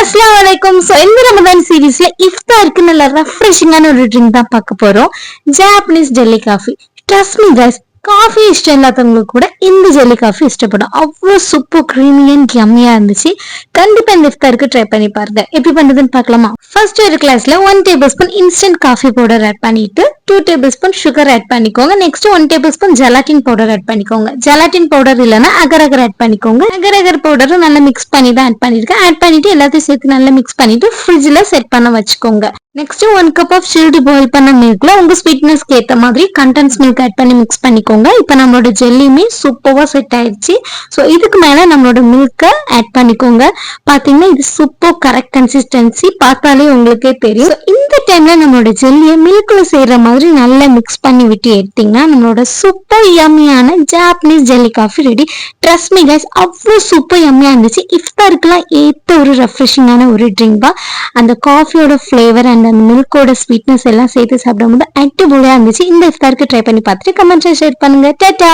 अस्सलाम वालेकुम। सो இந்த ரமதான் சீரிஸ்ல இஃப்தாருக்கு நல்ல ரெஃப்ரெஷிங்கான ஒரு ட்ரிங்க் தான் பார்க்க போறோம். Japanese jelly coffee. Trust me guys, coffee இஷ்டம் இல்லாதவங்க கூட இந்த ஜெல்லி காஃபி இஷ்டப்படும். அவ்வளோ சூப்பர் கிரீமி அண்ட் யம்மியா இருந்துச்சு. கண்டிப்பா இந்த இஃப்தாருக்கு ட்ரை பண்ணி பாருங்க. எப்படி பண்றதுன்னு பார்க்கலாமா? ஃபர்ஸ்ட் ஒரு கிளாஸ்ல 1 table spoon instant coffee powder add பண்ணிட்டு 2 டேபிள் ஸ்பூன் சுகர் ஆட் பண்ணிக்கோங்க. Next 1 table spoon gelatin powder add பண்ணிக்கோங்க. ஜெலாட்டின் பவுடர் இல்லைன்னா அகர் அகர் ஆட் பண்ணிக்கோங்க. அகர் அகர் பவுடரும் நல்லா மிக்ஸ் பண்ணி தான் ஆட் பண்ணிருக்கேன். ஆட் பண்ணிட்டு எல்லாத்தையும் சேர்த்து நல்லா மிக்ஸ் பண்ணிட்டு ஃப்ரிட்ஜ்ல செட் பண்ண வச்சுக்கோங்க. Next 1 cup of chilled boil பண்ண மில்க்ல உங்க ஸ்வீட்னஸ்க்கு ஏத்த மாதிரி கண்டென்ஸ் மில்க் ஆட் பண்ணி மிக்ஸ் பண்ணிக்கோங்க. இப்போ நம்மளோட ஜெல்லியுமே சூப்பரா செட் ஆயிடுச்சு. ஸோ இதுக்கு மேல நம்மளோட மில்கை ஆட் பண்ணிக்கோங்க. பாத்தீங்கன்னா இது சூப்பர் கரெக்ட் கன்சிஸ்டன்சி, பார்த்தாலே உங்களுக்கே தெரியும். இந்த டைம்ல நம்மளோட ஜெல்லியை மில்க்ல செய்யற மாதிரி நல்லா மிக்ஸ் பண்ணி விட்டு எடுத்தீங்கன்னா நம்மளோட சூப்பர் யம்மியான Japanese jelly coffee ready. Trust me guys, அவ்வளோ சூப்பர் யம்மியா இருந்துச்சு. இஃப்தாருக்குலாம் ஏத்த ஒரு ரெஃப்ரெஷிங்கான ஒரு ட்ரிங்க் தான். அந்த காஃபியோட ஃபிளேவர் அண்ட் அந்த மில்கோட ஸ்வீட்னஸ் எல்லாம் சேர்த்து சாப்பிடும்போது அடிபொலியா இருந்துச்சு. இந்த இஃப்தாருக்கு ட்ரை பண்ணி பார்த்துட்டு கமெண்ட்ஸ் ஷேர் பண்ணுங்க. டாடா.